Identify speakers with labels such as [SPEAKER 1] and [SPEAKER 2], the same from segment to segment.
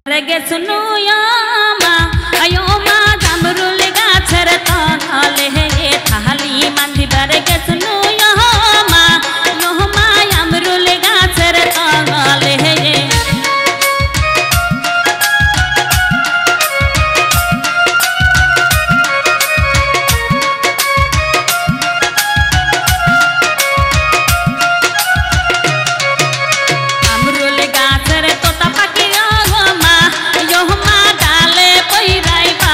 [SPEAKER 1] गे सुनो या मा अयो मा जामरुल गाछर तले हे थाली मांदी बारे गे सुनो या मा यो मा जामरुल गाछर तले हे अमरुल गाछर तोता पाखी यो मा डाले पहिराई बा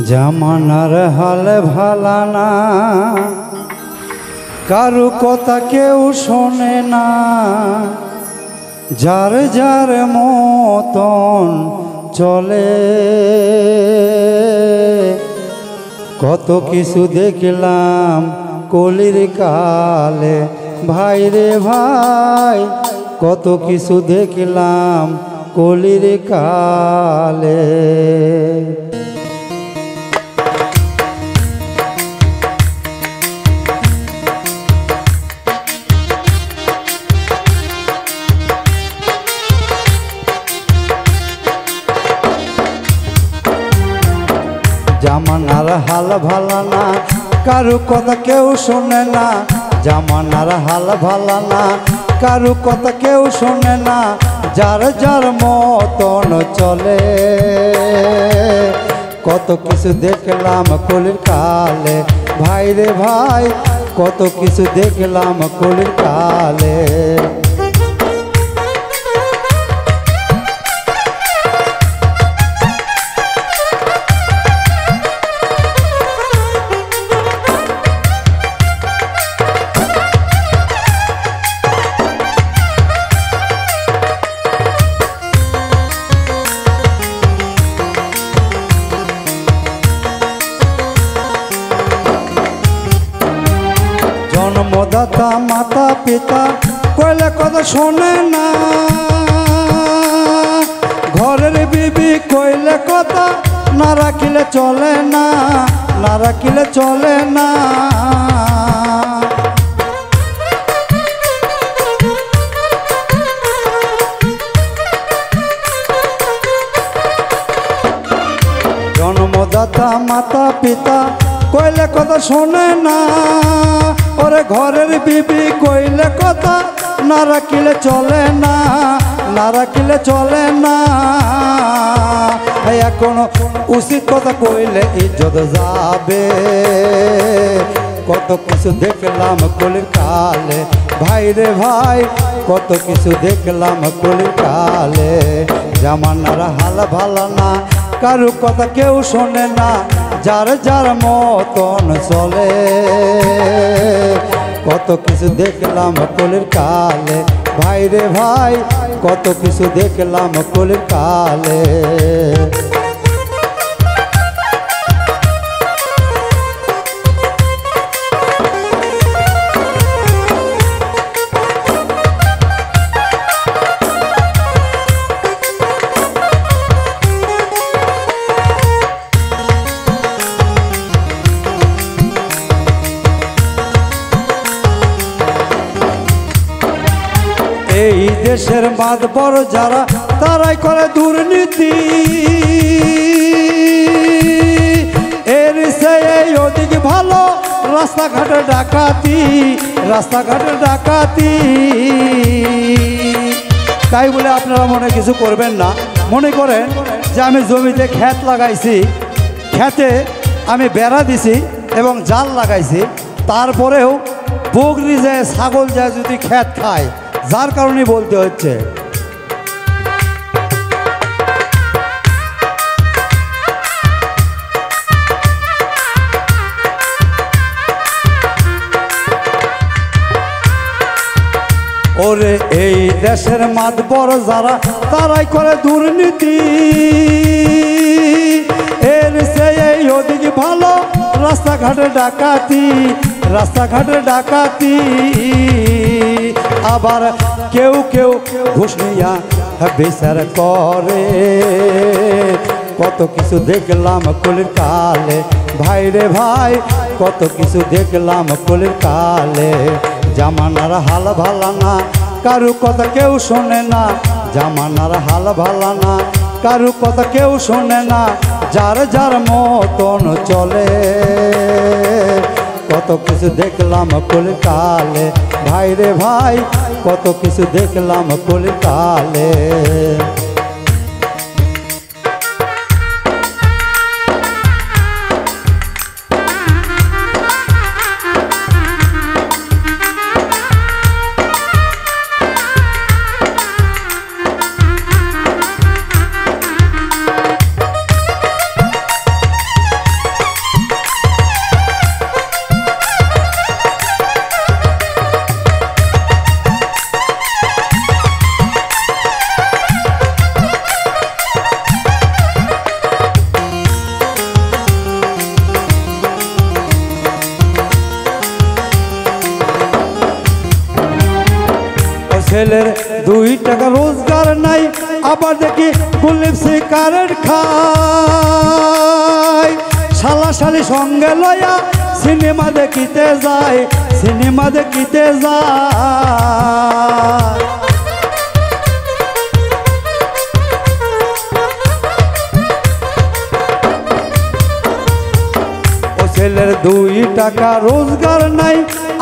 [SPEAKER 2] জামানার হাল ভালা না, কারু কথা কেউ শোনে না, যার যার মতন চলে। কত কিছু দেখলাম কলির কালে, ভাই রে ভাই, কত কিছু দেখলাম কলির কালে। জামানার হাল ভালা না, কারু কথা কেউ শোনে না, জামানার হাল ভালা না, কারু কথা কেউ শোনে না, যার যার মতন চলে। কত কিছু দেখলাম কলির কালে, ভাই রে ভাই, কত কিছু দেখলাম কলির কালে। জন্মদাতা মাতা পিতা কইলে কথা শোনে না, ঘরের বিবি কইলে কথা না রাখিলে চলে না, না রাখিলে চলে না। জন্মদাতা মাতা পিতা কইলে কথা শোনে না, ওরে ঘরের বিবি কইলে কথা না রাখিলে চলে না, না রাখিলে চলে না। এখন উচিত কথা কইলে ইজ্জত যাবে। কত কিছু দেখলাম কলির কালে, ভাই রে ভাই, কত কিছু দেখলাম কলির কালে। জামানার হাল ভালা না, কারু কথা কেউ শোনে না, যার যার মতন চলে। কত কিছু দেখলাম কলির কালে, ভাই রে ভাই, কত কিছু দেখলাম কলির কালে। এই দেশের মাতবর যারা, তারাই করে দুর্নীতি, এর সেই অধিক ভালো রাস্তাঘাটে ডাকাতি, রাস্তাঘাটে ডাকাতি। তাই বলে আপনারা মনে কিছু করবেন না, মনে করেন যে আমি জমিতে ক্ষেত লাগাইছি, ক্ষেতে আমি বেড়া দিছি এবং জাল লাগাইছি, তারপরেও বকরি যায় ছাগল যায় যদি ক্ষেত খায়, যার কারণে বলতে হচ্ছে। ওরে এই দেশের মাতবর যারা, তারাই করে দুর্নীতি, এর সেই অধিক ভালো রাস্তাঘাটে ডাকাতি, রাস্তাঘাটে ডাকাতি। আবার কেউ কেউ ঘুষ নিয়া বিচার করে। কত কিছু দেখলাম কলির কালে, ভাই রে ভাই, কত কিছু দেখলাম কলির কালে। জামানার হাল ভালা না, কারু কথা কেউ শোনে না, জামানার হাল ভালা না, কারু কথা কেউ শোনে না, যার যার মতন চলে। কত কিছু দেখলাম কলির কালে, ভাই রে ভাই, কত কিছু দেখলাম কলির কালে। ছেলের 2 টাকা রোজগার নাই, আবার দেখি কুলিপ সিগারেট খায়। শালা শালি সঙ্গে লয়া সিনেমা দেখিতে যায়, সিনেমা দেখিতে যায়। ছেলের 2 টাকা রোজগার নাই,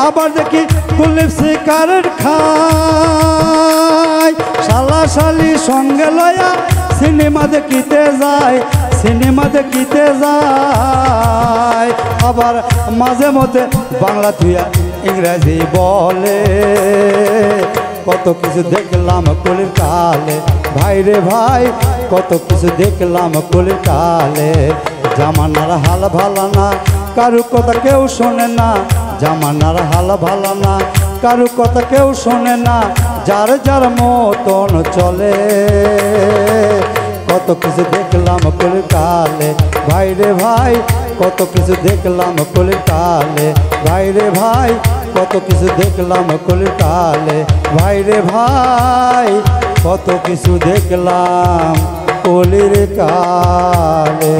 [SPEAKER 2] আবার দেখি কুলিপ সিগারেট খায়। শালা শালি সঙ্গে লয়া সিনেমা দেখিতে যায়, সিনেমা দেখিতে যায়। আবার মাঝে মধ্যে বাংলা থুয়া ইংরেজি বলে, কত কিছু দেখলাম কলির কালে। ভাই রে ভাই কত কিছু দেখলাম কলির কালে। জামানার হাল ভালো না, কারু কথা কেউ শোনে না। জামানার হাল ভালো না, কারু কথা কেউ শোনে না। যার যার মতন চলে, কত কিছু দেখলাম কলির কালে। ভাই রে ভাই কত কিছু দেখলাম কলির কালে। ভাই রে ভাই কত কিছু দেখলাম কলির কালে। ভাই রে ভাই কত কিছু দেখলাম কলির কালে।